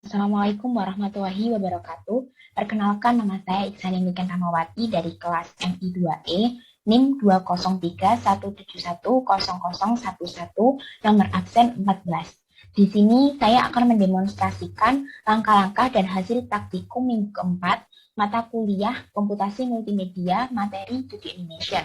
Assalamualaikum warahmatullahi wabarakatuh. Perkenalkan, nama saya Iksani Niken Ramawati dari kelas MI2E, NIM 20317100011, nomor absen 14. Di sini saya akan mendemonstrasikan langkah-langkah dan hasil praktikum minggu keempat mata kuliah Komputasi Multimedia materi 2D Animation.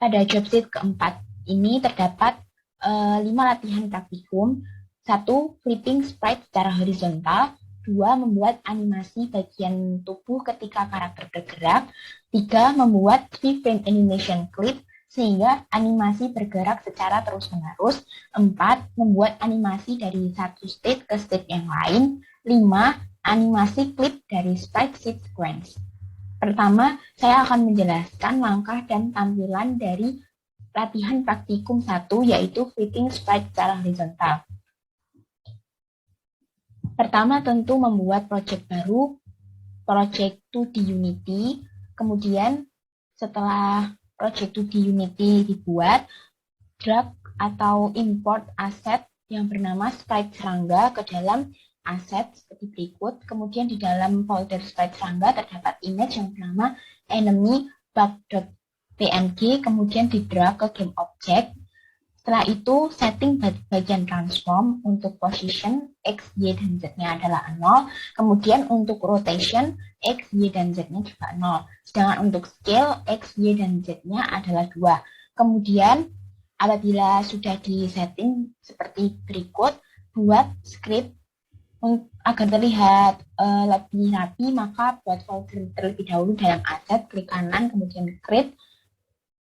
Pada job sheet keempat ini terdapat 5 latihan praktikum. 1. Flipping sprite secara horizontal. 2. Membuat animasi bagian tubuh ketika karakter bergerak. 3. Membuat 3-frame animation clip sehingga animasi bergerak secara terus-menerus. 4. Membuat animasi dari satu state ke state yang lain. 5. Animasi klip dari sprite sequence. Pertama, saya akan menjelaskan langkah dan tampilan dari latihan praktikum 1, yaitu flipping sprite secara horizontal. Pertama, tentu membuat project baru, project 2D Unity. Kemudian, setelah project 2D Unity dibuat, drag atau import aset yang bernama sprite serangga ke dalam aset seperti berikut. Kemudian di dalam folder sprite serangga terdapat image yang bernama enemy bug.png, kemudian di drag ke game object. Setelah itu, setting bagian transform untuk position X, Y, dan Z-nya adalah 0. Kemudian untuk rotation, X, Y, dan Z-nya juga 0. Sedangkan untuk scale, X, Y, dan Z-nya adalah 2. Kemudian, apabila sudah disetting seperti berikut, buat script agar terlihat lebih rapi, maka buat folder terlebih dahulu dalam aset, klik kanan, kemudian create,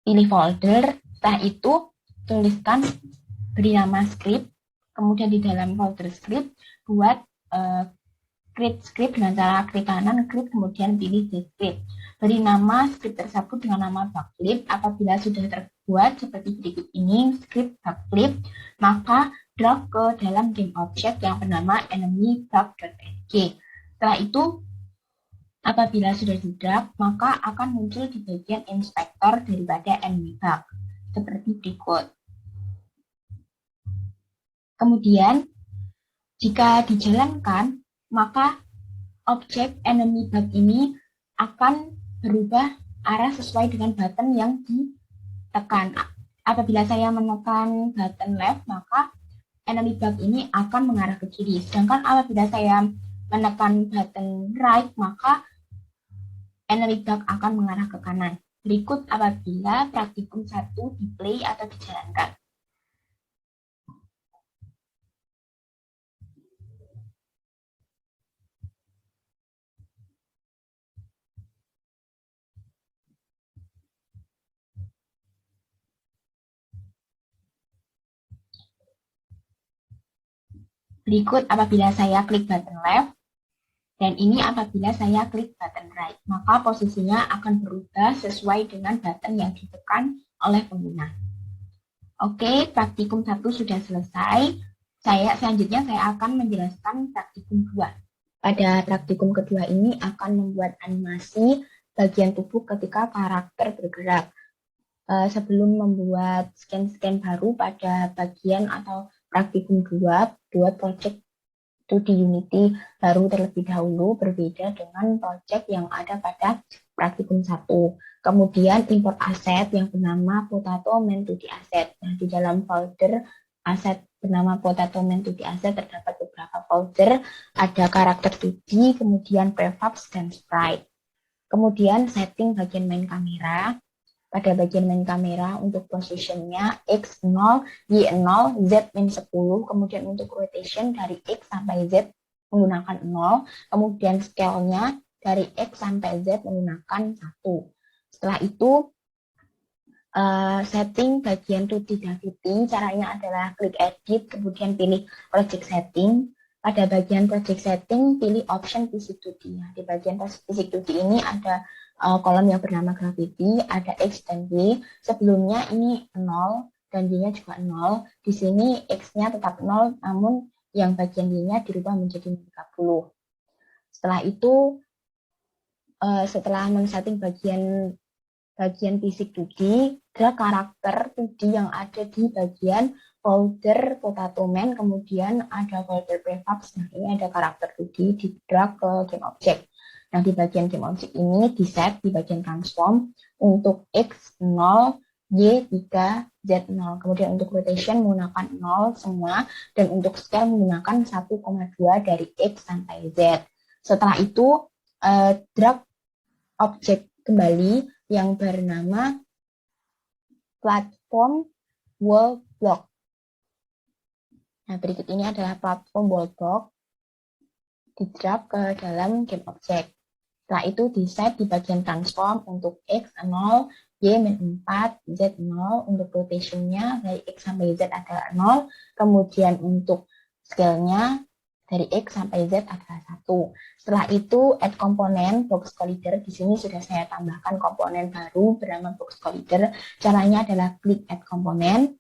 pilih folder. Setelah itu, tuliskan, beri nama script, kemudian di dalam folder script buat create script dengan cara klik kanan, klik, kemudian pilih script. Beri nama script tersebut dengan nama bugclip. Apabila sudah terbuat seperti berikut ini, script bugclip, maka drag ke dalam game object yang bernama enemy bug.png. Setelah itu, apabila sudah di-drag, maka akan muncul di bagian inspektor daripada enemy bug seperti berikut. Kemudian, jika dijalankan, maka objek enemy bug ini akan berubah arah sesuai dengan button yang ditekan. Apabila saya menekan button left, maka enemy bug ini akan mengarah ke kiri. Sedangkan apabila saya menekan button right, maka enemy bug akan mengarah ke kanan. Berikut apabila praktikum 1 di-play atau dijalankan. Berikut apabila saya klik button left, dan ini apabila saya klik button right, maka posisinya akan berubah sesuai dengan button yang ditekan oleh pengguna. Oke, praktikum 1 sudah selesai. Selanjutnya saya akan menjelaskan praktikum 2. Pada praktikum kedua ini akan membuat animasi bagian tubuh ketika karakter bergerak. Sebelum membuat scan-scan baru pada bagian atau praktikum 2, buat project 2D Unity baru terlebih dahulu, berbeda dengan project yang ada pada praktikum 1. Kemudian import aset yang bernama Potato Main 2D Asset. Nah, di dalam folder aset bernama Potato Main 2D Asset terdapat beberapa folder, ada karakter 2D, kemudian prefabs dan sprite. Kemudian setting bagian main kamera. Pada bagian main kamera untuk positionnya X0, Y0, Z-10, kemudian untuk rotation dari X sampai Z menggunakan 0, kemudian scale-nya dari X sampai Z menggunakan 1. Setelah itu, setting bagian 2D Gravity, caranya adalah klik edit, kemudian pilih project setting. Pada bagian project setting, pilih option Physics 2D. Di bagian Physics 2D ini ada kolom yang bernama gravity, ada X dan Y. Sebelumnya ini 0 dan Y-nya juga 0. Di sini X-nya tetap 0, namun yang bagian Y-nya dirubah menjadi 30. Setelah itu, setelah men-setting bagian fisik 2D, drag karakter 2D yang ada di bagian folder potato man, kemudian ada folder prefabs. Nah, ini ada karakter 2D di drag ke game object. Nah, di bagian game object ini di set di bagian transform untuk X 0, Y 3, Z 0. Kemudian untuk rotation menggunakan 0 semua, dan untuk scale menggunakan 1,2 dari X sampai Z. Setelah itu, drag objek kembali yang bernama platform wall block. Nah, berikut ini adalah platform wall block di drag ke dalam game object. Setelah itu di set di bagian transform untuk X 0, Y 4, Z 0. Untuk rotationnya dari X sampai Z ada 0. Kemudian untuk scale-nya dari X sampai Z adalah 1. Setelah itu add komponen box collider. Di sini sudah saya tambahkan komponen baru bernama box collider. Caranya adalah klik add komponen.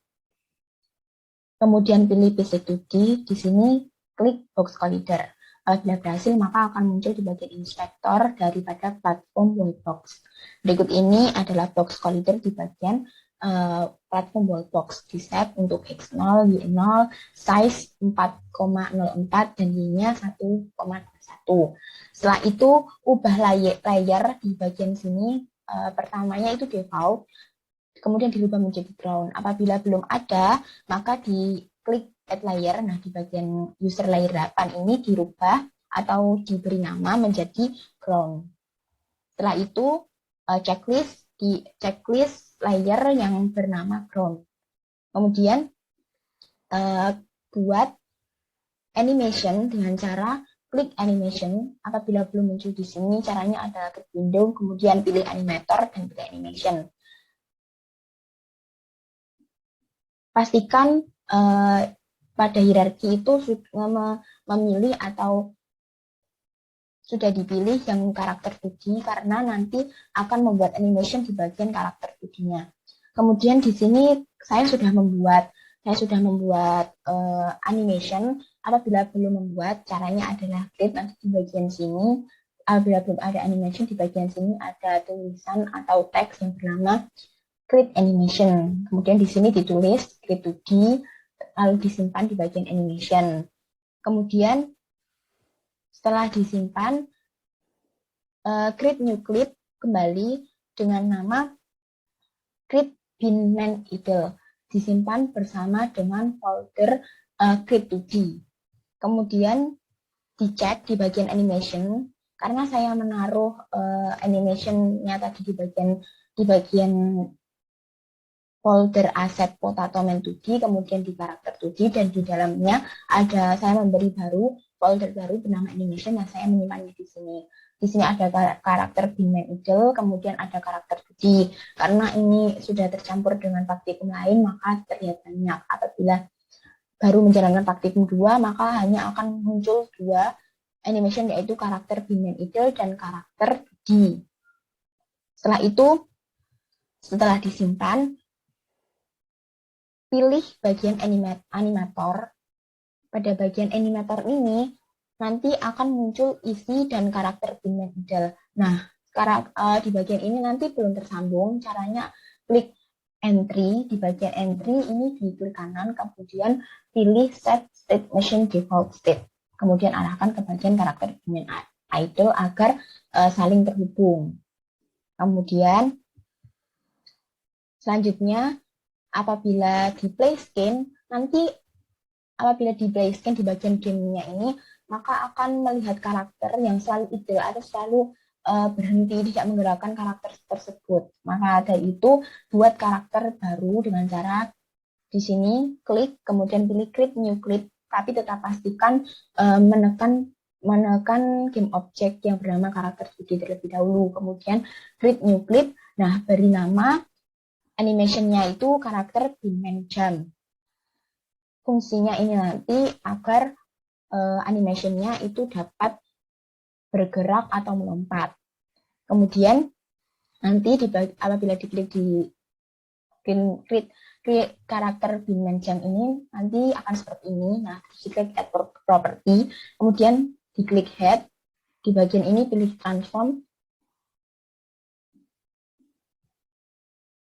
Kemudian pilih PC 2D. Di sini klik box collider. Apabila berhasil, maka akan muncul di bagian inspektor daripada platform wallbox. Berikut ini adalah box collider di bagian platform wallbox. Di set untuk X0, Y0, size 4,04 dan Y-nya 1,1. Setelah itu, ubah layer di bagian sini. Pertamanya itu default, kemudian dirubah menjadi ground. Apabila belum ada, maka diklik add layer. Nah, di bagian user layer 8 ini dirubah atau diberi nama menjadi ground. Setelah itu, checklist layer yang bernama ground. Kemudian buat animation dengan cara klik animation. Apabila belum muncul di sini, caranya adalah klik window, kemudian pilih animator dan pilih animation. Pastikan pada hierarki itu memilih atau sudah dipilih yang karakter 2D, karena nanti akan membuat animation di bagian karakter 2D-nya. Kemudian di sini saya sudah membuat animation. Apabila belum membuat, caranya adalah klik nanti di bagian sini. Apabila belum ada animation, di bagian sini ada tulisan atau teks yang bernama create animation. Kemudian di sini ditulis create 2D, lalu disimpan di bagian animation. Kemudian setelah disimpan, create new clip kembali dengan nama create binman idle. Disimpan bersama dengan folder create 2D. Kemudian dicek di bagian animation, karena saya menaruh animation-nya tadi di bagian folder aset potato man 2D, kemudian di karakter 2D, dan di dalamnya saya memberi folder baru bernama animation yang saya menyimpannya di sini. Di sini ada karakter binman idle, kemudian ada karakter 2D. Karena ini sudah tercampur dengan praktikum lain, maka terlihat banyak. Apabila baru menjalankan praktikum 2, maka hanya akan muncul 2 animation, yaitu karakter binman idle dan karakter 2D. Setelah itu, setelah disimpan, pilih bagian animator. Pada bagian animator ini nanti akan muncul isi dan karakter binman idle. Nah, di bagian ini nanti belum tersambung. Caranya klik entry. Di bagian entry ini di klik kanan, kemudian pilih set state machine default state. Kemudian arahkan ke bagian karakter binman idle agar saling terhubung. Kemudian selanjutnya, apabila di play scan di bagian gamenya ini, maka akan melihat karakter yang selalu idle atau selalu berhenti tidak menggerakkan karakter tersebut. Maka dari itu, buat karakter baru dengan cara di sini klik, kemudian pilih create new clip, tapi tetap pastikan menekan game object yang bernama karakter 2D terlebih dahulu. Kemudian create new clip. Nah, beri nama animation-nya itu karakter binman jump. Fungsinya ini nanti agar animation-nya itu dapat bergerak atau melompat. Kemudian nanti apabila diklik di create karakter binman jump ini, nanti akan seperti ini. Nah, diklik add property, kemudian diklik head. Di bagian ini pilih transform.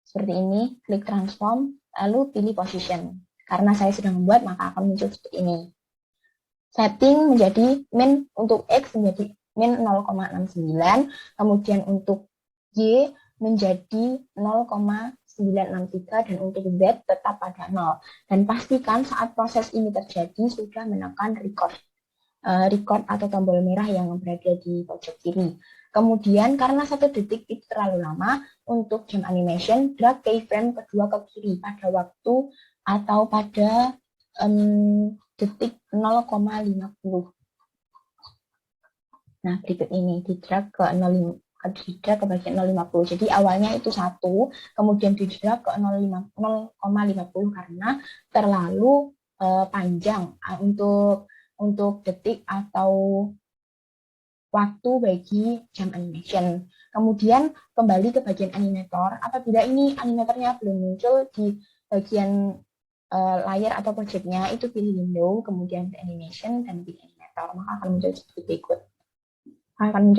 Seperti ini, klik transform, lalu pilih position. Karena saya sudah membuat, maka akan muncul seperti ini. Setting menjadi min untuk X menjadi min 0,69, kemudian untuk Y menjadi 0,963 dan untuk Z tetap pada 0. Dan pastikan saat proses ini terjadi sudah menekan record atau tombol merah yang berada di pojok kiri. Kemudian karena 1 detik itu terlalu lama, untuk jam animation drag keyframe kedua ke kiri pada waktu atau pada detik 0,50. Nah, berikut ini di drag ke 0,5 ke bagian 0,50. Jadi awalnya itu 1, kemudian di drag ke 0,50 karena terlalu panjang untuk detik atau waktu bagi jam animation. Kemudian kembali ke bagian animator. Apabila ini animatornya belum muncul di bagian layar atau projectnya, itu pilih window, kemudian animation dan pilih animator, maka akan muncul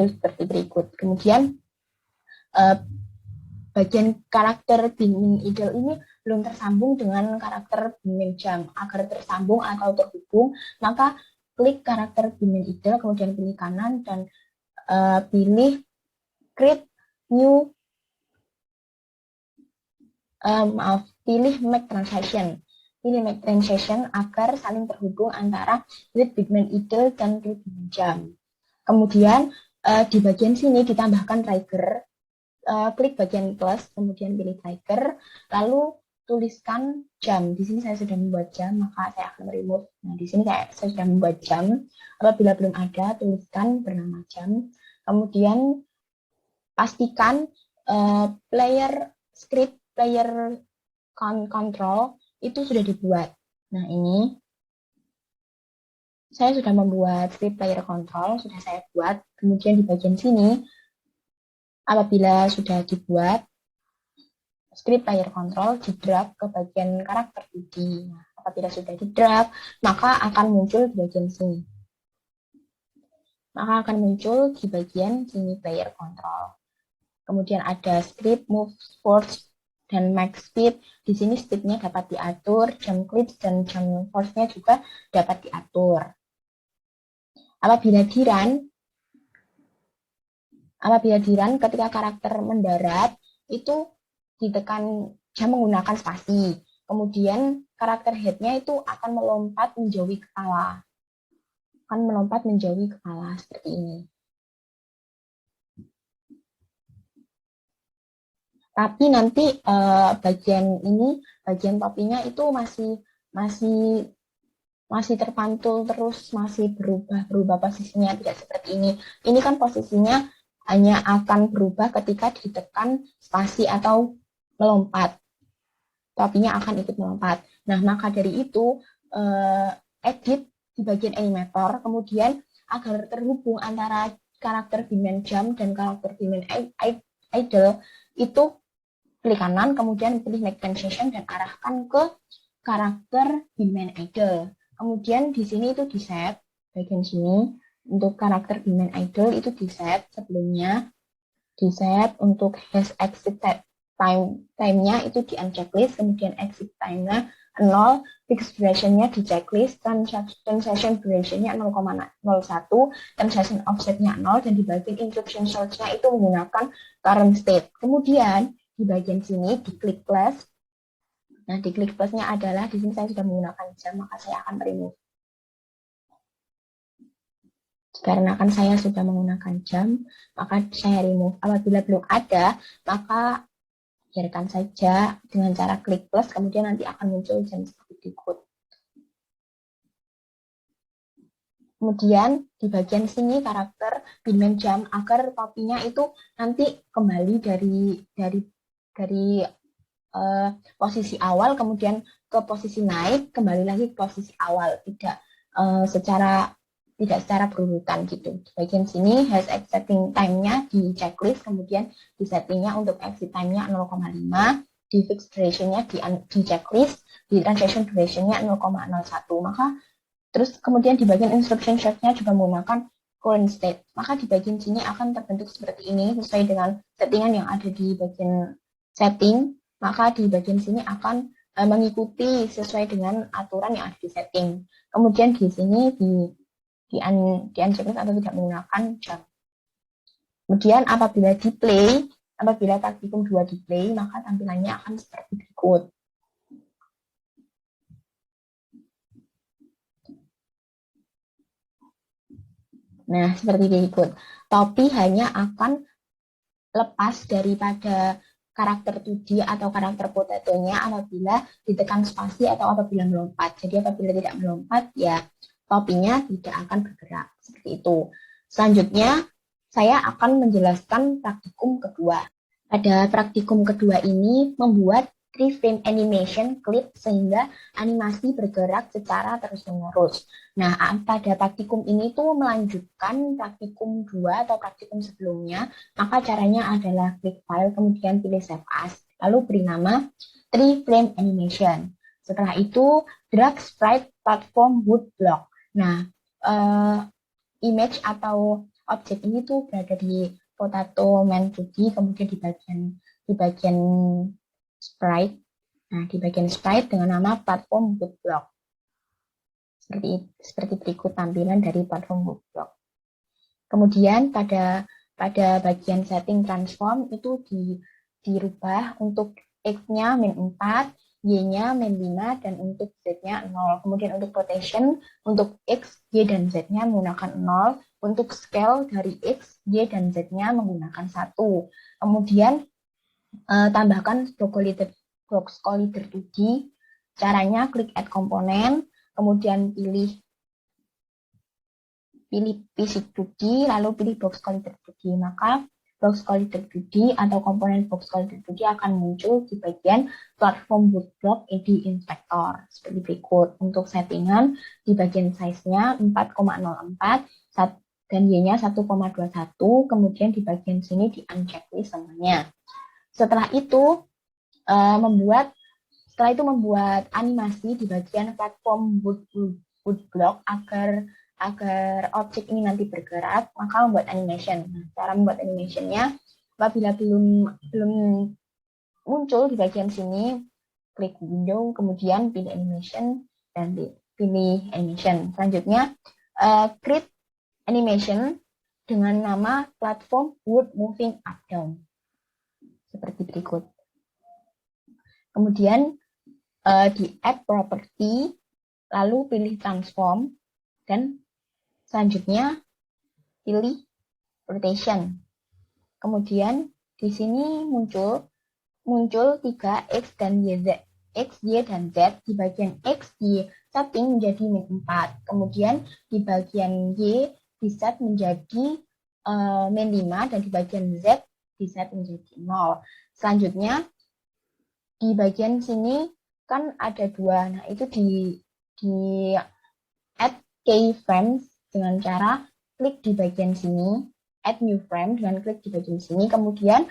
seperti berikut. Kemudian bagian karakter Bin Idle ini belum tersambung dengan karakter Bin Jam. Agar tersambung atau terhubung, maka klik karakter Bin Idle, kemudian pilih kanan dan pilih create new, pilih make transition. Pilih make transition agar saling terhubung antara Grid Bin Idle dan Grid Bin Jam. Kemudian di bagian sini ditambahkan trigger. Klik bagian plus, kemudian pilih trigger, lalu tuliskan jam. Di sini saya sudah membuat jam, maka saya akan remove. Nah, di sini saya sudah membuat jam. Apabila belum ada, tuliskan bernama jam. Kemudian pastikan player script, player control itu sudah dibuat. Nah, ini saya sudah membuat script player control, sudah saya buat. Kemudian di bagian sini, apabila sudah dibuat, script player control di-drag ke bagian karakter 2D. Nah, apabila sudah di-drag, maka akan muncul di bagian sini. Maka akan muncul di bagian sini player control. Kemudian ada script, move, force, dan max speed. Di sini speednya dapat diatur, jump clips dan jump force-nya juga dapat diatur. Apabila di run ketika karakter mendarat, itu ditekan jam menggunakan spasi. Kemudian karakter head-nya itu akan melompat menjauhi kepala. Seperti ini. Tapi nanti bagian topinya itu masih terpantul terus, masih berubah posisinya, tidak seperti ini. Ini kan posisinya hanya akan berubah ketika ditekan spasi atau melompat. Topinya akan ikut melompat. Nah, maka dari itu edit di bagian animator, kemudian agar terhubung antara karakter Bin Jam dan karakter Bin Idle, itu klik kanan, kemudian pilih make transition dan arahkan ke karakter Bin Idle. Kemudian di sini itu di set, bagian sini untuk karakter Bin Idle itu di set sebelumnya, di set untuk has exit time-nya itu di unchecklist, kemudian exit time-nya 0, fixed duration-nya di checklist, transaction duration-nya 0,01, transaction offset-nya 0, dan di bagian instruction source-nya itu menggunakan current state. Kemudian di bagian sini diklik plus. Nah, diklik plusnya adalah di sini saya sudah menggunakan jam, maka saya akan remove. Karena kan saya sudah menggunakan jam, maka saya remove. Apabila belum ada, maka biarkan saja dengan cara klik plus, kemudian nanti akan muncul jam seperti berikut. Kemudian di bagian sini karakter Bin Jam, agar topinya itu nanti kembali dari posisi awal, kemudian ke posisi naik, kembali lagi ke posisi awal, tidak secara berurutan gitu. Di bagian sini has exiting time-nya di checklist, kemudian di settingnya untuk exit time-nya 0,5, di fixed duration-nya di checklist, di transaction duration-nya 0,01. Maka terus kemudian di bagian instruction set-nya juga menggunakan current state. Maka di bagian sini akan terbentuk seperti ini sesuai dengan settingan yang ada di bagian setting. Maka di bagian sini akan mengikuti sesuai dengan aturan yang ada di setting. Kemudian di sini di unchecklist atau tidak menggunakan jump. Kemudian apabila praktikum 2 di play, maka tampilannya akan seperti berikut. Nah, seperti berikut. Topi hanya akan lepas daripada karakter 2D atau karakter potatonya apabila ditekan spasi atau apabila melompat. Jadi apabila tidak melompat, ya topinya tidak akan bergerak. Seperti itu. Selanjutnya, saya akan menjelaskan praktikum kedua. Pada praktikum kedua ini membuat 3-frame animation clip sehingga animasi bergerak secara terus-menerus. Nah, pada praktikum ini tuh melanjutkan praktikum 2 atau praktikum sebelumnya, maka caranya adalah klik file, kemudian pilih save as, lalu beri nama 3-frame animation. Setelah itu, drag sprite platform wood block. Nah, image atau objek ini tuh berada di potato main 2D, kemudian di bagian sprite. Nah, di bagian sprite dengan nama platform wood block. Seperti berikut tampilan dari platform wood block. Kemudian pada bagian setting transform itu dirubah untuk X-nya min 4, Y-nya min 5, dan untuk Z-nya 0. Kemudian untuk rotation, untuk X, Y, dan Z-nya menggunakan 0. Untuk scale dari X, Y, dan Z-nya menggunakan 1. Kemudian tambahkan box collider 2D. Caranya klik add komponen, kemudian pilih basic 2D, lalu pilih box collider 2D. Maka box collider 2D atau komponen box collider 2D akan muncul di bagian platform wood block di inspector. Seperti berikut. Untuk settingan di bagian size-nya 4,04 dan Y-nya 1,21. Kemudian di bagian sini di unchecklist semuanya. Setelah itu membuat animasi di bagian platform wood block agar objek ini nanti bergerak, maka membuat animation. Nah, cara membuat animationnya, apabila belum muncul di bagian sini, klik window, kemudian pilih animation, dan pilih animation. Selanjutnya, create animation dengan nama platform wood moving up down. Seperti berikut. Kemudian, di add property, lalu pilih transform, dan selanjutnya pilih rotation. Kemudian di sini muncul 3 X dan Y, X, Y, dan Z. Di bagian X di setting menjadi min 4. Kemudian di bagian Y di set menjadi min 5, dan di bagian Z di set menjadi 0. Selanjutnya di bagian sini kan ada 2. Nah, itu di add keyframes dengan cara klik di bagian sini, add new frame dengan klik di bagian sini. Kemudian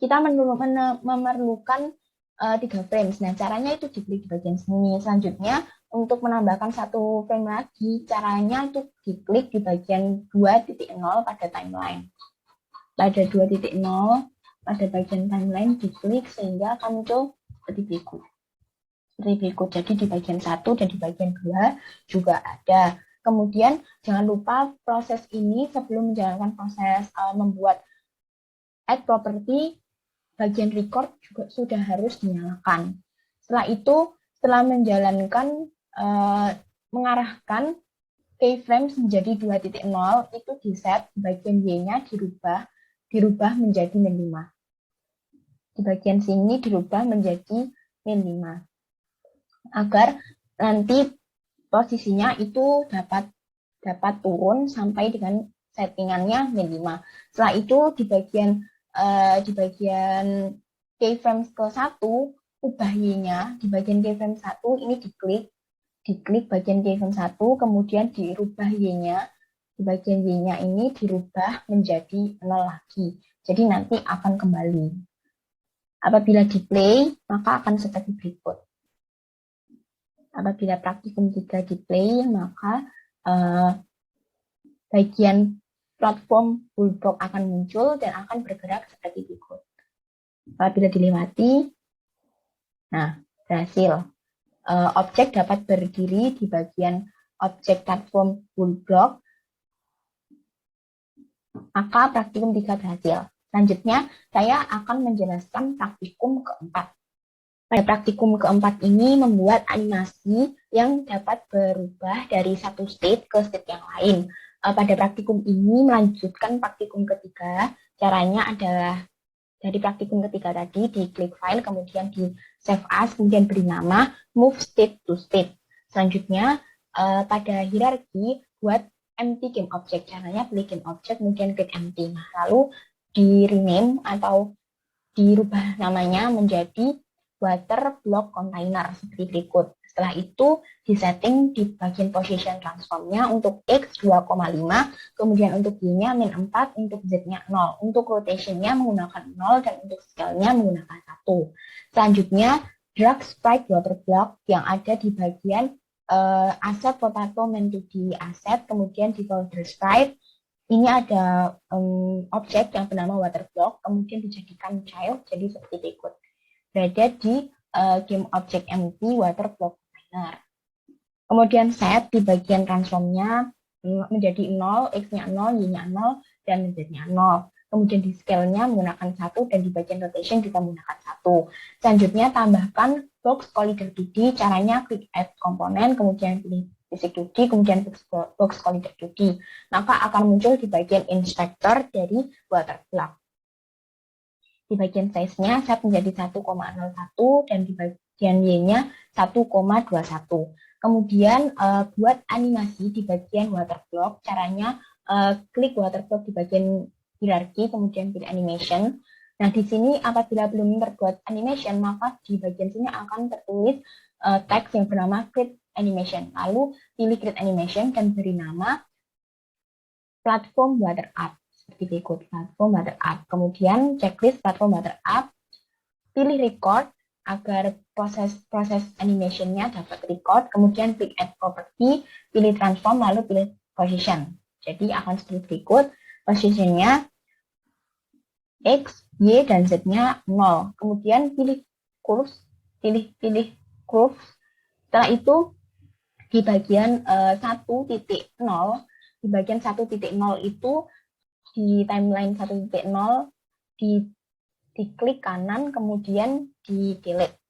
kita memerlukan 3 frames. Nah, caranya itu diklik di bagian sini. Selanjutnya, untuk menambahkan 1 frame lagi, caranya itu diklik di bagian 2.0 pada timeline. Pada 2.0 pada bagian timeline diklik sehingga akan muncul seperti berikut. Jadi di bagian 1 dan di bagian 2 juga ada. Kemudian jangan lupa proses ini sebelum menjalankan proses membuat add property, bagian record juga sudah harus dinyalakan. Setelah itu, setelah menjalankan mengarahkan keyframes menjadi 2.0, itu di set, bagian Y-nya dirubah menjadi min 5. Di bagian sini dirubah menjadi min 5. Agar nanti posisinya itu dapat turun sampai dengan settingannya min 5. Setelah itu di bagian keyframe ke-1, ubah Y-nya. Di bagian keyframe 1 ini diklik bagian keyframe 1, kemudian dirubah Y-nya. Di bagian Y-nya ini dirubah menjadi 0 lagi. Jadi nanti akan kembali. Apabila di play, maka akan seperti berikut. Apabila praktikum 3 di play, maka bagian platform bulldog akan muncul dan akan bergerak seperti berikut. Apabila dilewati, Nah, berhasil. Objek dapat berdiri di bagian objek platform full block, maka praktikum 3 berhasil. Selanjutnya, saya akan menjelaskan praktikum keempat. Pada praktikum keempat ini membuat animasi yang dapat berubah dari satu state ke state yang lain. Pada praktikum ini melanjutkan praktikum ketiga, caranya adalah dari praktikum ketiga tadi di klik file, kemudian di save as, kemudian beri nama move state to state. Selanjutnya pada hierarki buat empty game object, caranya pilih game object kemudian klik empty. Nah, lalu di rename atau dirubah namanya menjadi water block container seperti berikut. Setelah itu disetting di bagian position transformnya untuk X 2,5, kemudian untuk Y-nya min 4, untuk Z-nya 0. Untuk rotation-nya menggunakan 0 dan untuk scale-nya menggunakan 1. Selanjutnya drag sprite water block yang ada di bagian asset potato main 2D asset, kemudian di folder sprite ini ada objek yang bernama water block, kemudian dijadikan child jadi seperti berikut. Berada di game object empty water block container. Kemudian set di bagian transformnya menjadi 0, X-nya 0, Y-nya 0, dan Z-nya 0. Kemudian di scale-nya menggunakan 1, dan di bagian rotation kita menggunakan 1. Selanjutnya tambahkan box collider 2D, caranya klik add komponen, kemudian pilih basic 2D, kemudian box collider 2D. Maka akan muncul di bagian inspector dari water block. Di bagian size-nya set menjadi 1,01 dan di bagian Y-nya 1,21. Kemudian buat animasi di bagian water block, caranya klik water block di bagian hierarki, kemudian pilih animation. Nah, di sini apabila belum terbuat animation, maka di bagian sini akan tertulis teks yang bernama create animation. Lalu pilih create animation dan beri nama platform water up. Seperti berikut, platform water up. Kemudian checklist platform water up, pilih record agar proses animation-nya dapat record, kemudian klik add property, pilih transform, lalu pilih position. Jadi akan seperti berikut, position-nya X, Y, dan Z-nya 0. Kemudian pilih curves, pilih curves. Setelah itu di bagian 1.0, di bagian 1.0 itu di timeline 1.0 diklik kanan, kemudian di delete.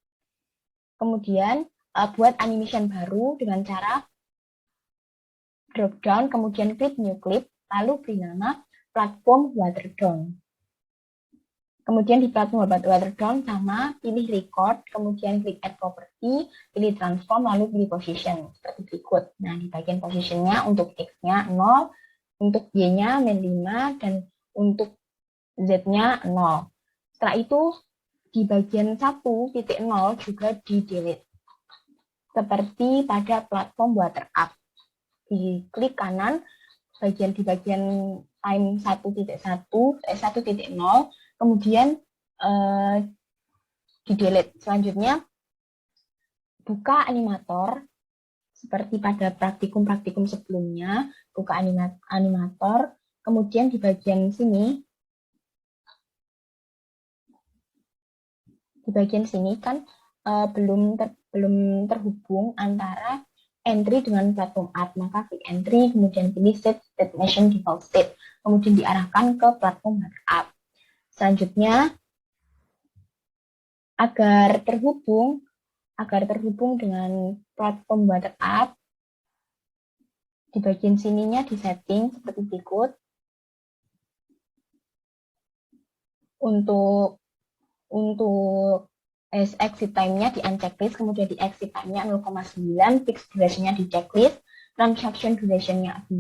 Kemudian buat animation baru dengan cara drop down, kemudian klik new clip, lalu beri nama platform water down. Kemudian di platform water down sama, pilih record, kemudian klik add property, pilih transform, lalu pilih position seperti berikut. Nah, di bagian positionnya untuk X-nya 0, untuk Y-nya min 5, dan untuk Z-nya 0. Setelah itu, di bagian 1.0 juga di-delete. Seperti pada platform water up. Diklik kanan, di bagian time 1.0, kemudian di-delete. Selanjutnya, buka animator. Seperti pada praktikum-praktikum sebelumnya, buka animator, kemudian di bagian sini, kan belum terhubung antara entry dengan platform art, maka klik entry, kemudian pilih set state nation default state, kemudian diarahkan ke platform art. Selanjutnya, agar terhubung dengan platform water up, di bagian sininya di setting seperti berikut. Untuk exit time-nya di unchecklist, kemudian di exit time-nya 0,9, fixed duration-nya di checklist, transaction duration-nya 2,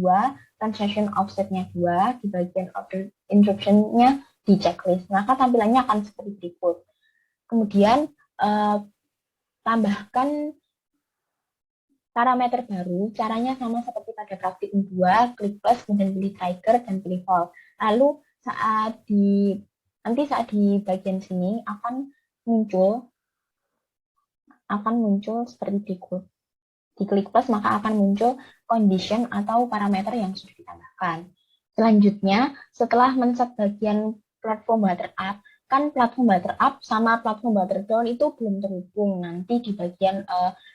transaction offset-nya 2, di bagian order interruption-nya di checklist. Maka tampilannya akan seperti berikut. Kemudian tambahkan parameter baru, caranya sama seperti pada praktikum 2, klik plus, kemudian pilih trigger, dan pilih false. Lalu nanti saat di bagian sini akan muncul seperti berikut. Diklik plus, maka akan muncul condition atau parameter yang sudah ditambahkan. Selanjutnya, setelah men-set bagian platform water up, kan platform water up sama platform water down itu belum terhubung nanti di bagian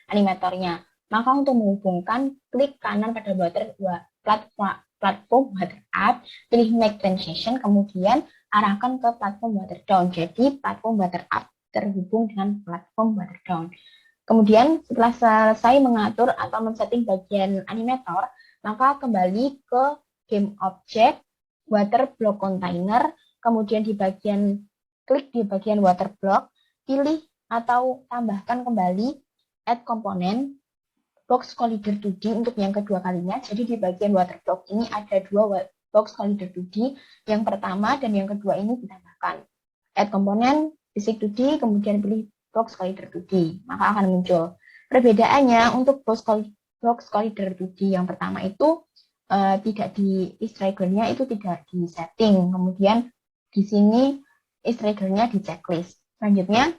animatornya. Maka untuk menghubungkan, klik kanan pada platform water up, pilih make transition, kemudian arahkan ke platform water down. Jadi platform water up terhubung dengan platform water down. Kemudian setelah selesai mengatur atau men-setting bagian animator, maka kembali ke game object, water block container, kemudian klik di bagian water block, pilih atau tambahkan kembali add component box collider 2D untuk yang kedua kalinya. Jadi di bagian water block ini ada dua box collider 2D, yang pertama dan yang kedua ini ditambahkan. Add component basic 2D, kemudian pilih box collider 2D, maka akan muncul. Perbedaannya untuk box collider 2D yang pertama itu tidak di triggernya itu tidak di setting, kemudian di sini triggernya di checklist. Selanjutnya,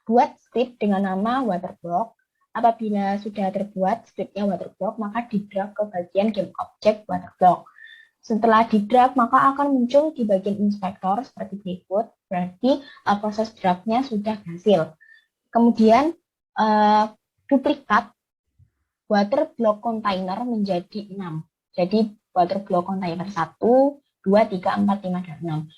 buat script dengan nama waterblock. Apabila sudah terbuat scriptnya waterblock, maka di-drag ke bagian game object waterblock. Setelah di-drag, maka akan muncul di bagian inspektor seperti berikut, berarti proses drag-nya sudah berhasil. Kemudian, duplikat water block container menjadi 6. Jadi, water block container 1, 2, 3, 4, 5, dan 6.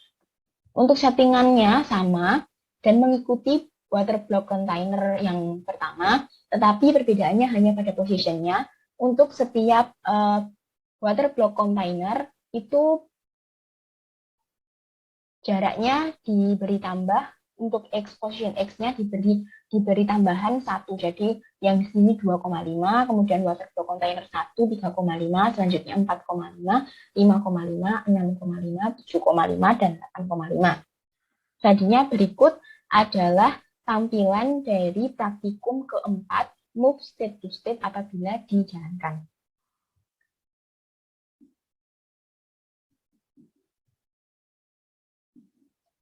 Untuk settingannya sama dan mengikuti water block container yang pertama, tetapi perbedaannya hanya pada positionnya. Untuk setiap water block container itu jaraknya diberi tambah, untuk exposition X-nya diberi tambahan 1. Jadi yang di sini 2,5, kemudian water block container 1 3,5, selanjutnya 4,5, 5,5, 6,5, 7,5, dan 8,5. Selanjutnya berikut adalah tampilan dari praktikum keempat, move state to state apabila dijalankan.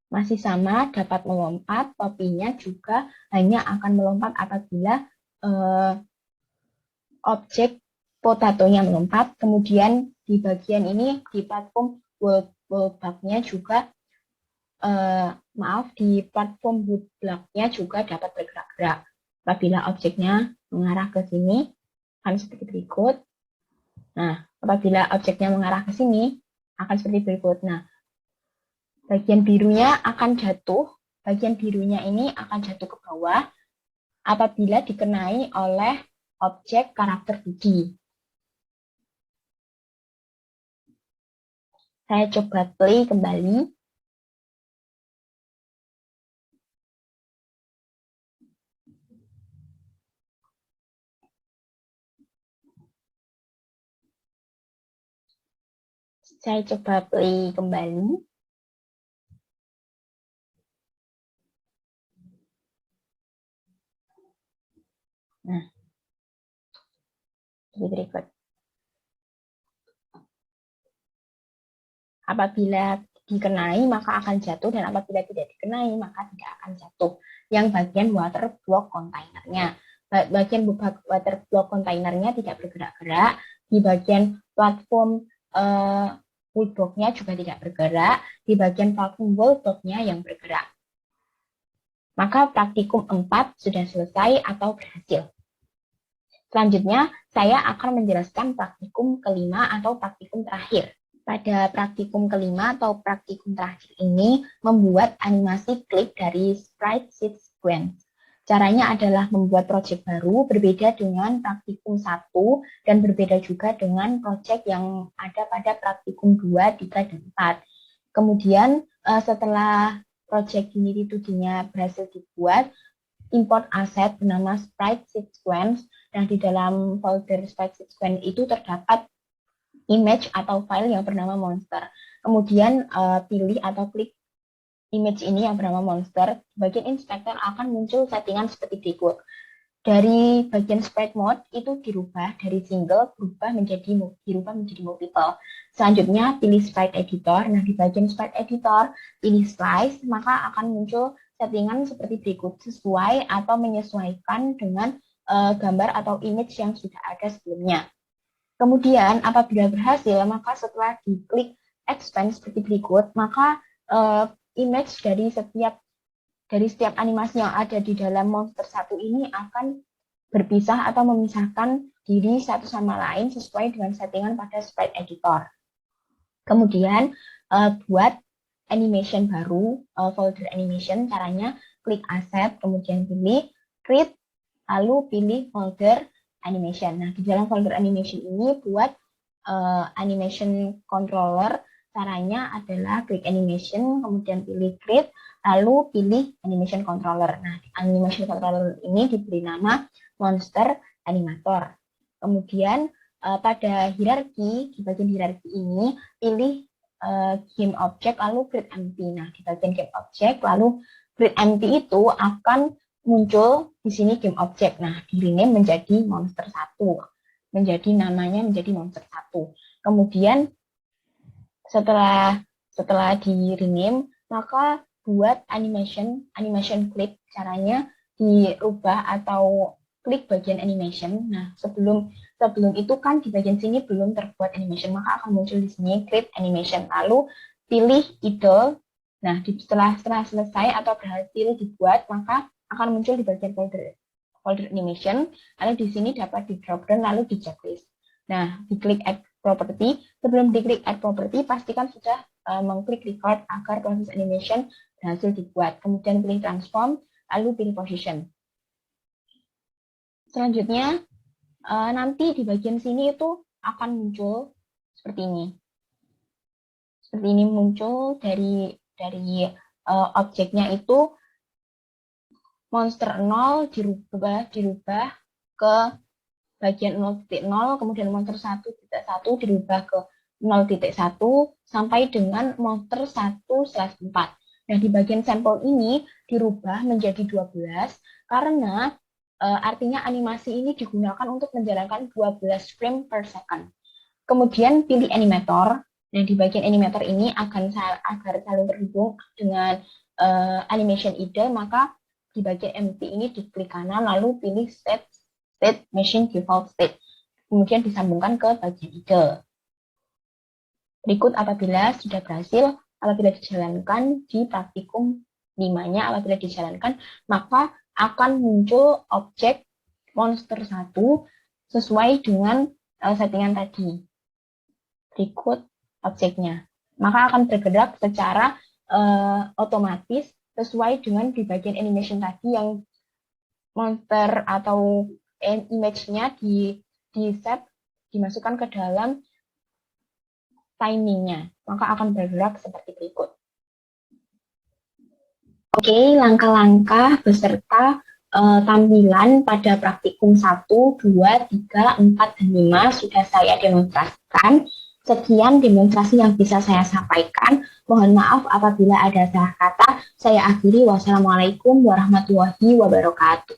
Masih sama, dapat melompat, topinya juga hanya akan melompat apabila objek potatonya melompat. Kemudian di bagian ini, di platform world block-nya juga, di platform wood block-nya juga dapat bergerak-gerak. Apabila objeknya mengarah ke sini, akan seperti berikut. Nah, apabila objeknya mengarah ke sini, akan seperti berikut. Nah, bagian birunya akan jatuh, bagian birunya ini akan jatuh ke bawah apabila dikenai oleh objek karakter 2D. Saya coba play kembali. Saya coba play kembali. Nah, seperti berikut. Apabila dikenai, maka akan jatuh, dan apabila tidak dikenai, maka tidak akan jatuh. Yang bagian water block kontainernya. Bagian water block kontainernya tidak bergerak-gerak. Di bagian platform wood block-nya juga tidak bergerak. Di bagian platform wall block-nya yang bergerak. Maka praktikum 4 sudah selesai atau berhasil. Selanjutnya, saya akan menjelaskan praktikum kelima atau praktikum terakhir. Pada praktikum kelima atau praktikum terakhir ini, membuat animasi klip dari sprite sequence. Caranya adalah membuat project baru, berbeda dengan praktikum 1, dan berbeda juga dengan project yang ada pada praktikum 2, 3, dan 4. Kemudian, setelah project Unity 2D-nya berhasil dibuat, import aset bernama sprite sequence, dan di dalam folder sprite sequence itu terdapat image atau file yang bernama monster. Kemudian pilih atau klik image ini yang bernama monster. Bagian inspektor akan muncul settingan seperti berikut. Dari bagian sprite mode itu dirubah dari single dirubah menjadi multiple. Selanjutnya pilih sprite editor. Nah, di bagian sprite editor pilih slice, maka akan muncul settingan seperti berikut, sesuai atau menyesuaikan dengan gambar atau image yang sudah ada sebelumnya. Kemudian apabila berhasil, maka setelah diklik expand seperti berikut, maka image dari setiap animasi yang ada di dalam monster satu ini akan berpisah atau memisahkan diri satu sama lain sesuai dengan settingan pada sprite editor. Kemudian buat animation baru, folder animation, caranya klik asset, kemudian pilih create, lalu pilih folder animation. Nah, di dalam folder animation ini buat animation controller, caranya adalah klik animation, kemudian pilih create, lalu pilih animation controller. Nah, animation controller ini diberi nama monster animator. Kemudian pada hierarki, di bagian hierarki ini, pilih game object, lalu create empty. Nah, di bagian game object, lalu create empty itu akan muncul di sini game object. Nah, di rename menjadi monster 1. Namanya menjadi monster 1. Kemudian setelah di rename, maka buat animation clip, caranya dirubah atau klik bagian animation. Nah, sebelum itu kan di bagian sini belum terbuat animation, maka akan muncul di sini create animation. Lalu pilih idle. Nah, setelah selesai atau berhasil dibuat, maka akan muncul di bagian folder animation. Lalu di sini dapat di drop down lalu di checklist. Nah, diklik add property. Sebelum diklik add property, pastikan sudah mengklik record agar proses animation berhasil dibuat. Kemudian pilih transform, lalu pilih position. Selanjutnya, nanti di bagian sini itu akan muncul seperti ini. Seperti ini muncul dari objeknya itu monster 0 dirubah ke bagian 0.0, kemudian monster 1.1 dirubah ke 0.1 sampai dengan monster 1/4. Nah, di bagian sampel ini dirubah menjadi 12 karena artinya animasi ini digunakan untuk menjalankan 12 frame per second. Kemudian pilih animator. Nah, di bagian animator ini agar saling terhubung dengan animation idle, maka di bagian empty ini diklik kanan lalu pilih state machine default state. Kemudian disambungkan ke bagian idle. Berikut apabila sudah berhasil, apabila dijalankan di praktikum 5-nya, apabila dijalankan, maka akan muncul objek monster 1 sesuai dengan settingan tadi. Berikut objeknya. Maka akan bergerak secara otomatis sesuai dengan di bagian animation tadi yang monster atau image-nya di set, dimasukkan ke dalam timingnya. Maka akan bergerak seperti berikut. Oke, langkah-langkah beserta tampilan pada praktikum 1, 2, 3, 4, dan 5 sudah saya demonstrasikan. Sekian demonstrasi yang bisa saya sampaikan. Mohon maaf apabila ada salah kata. Saya akhiri. Wassalamualaikum warahmatullahi wabarakatuh.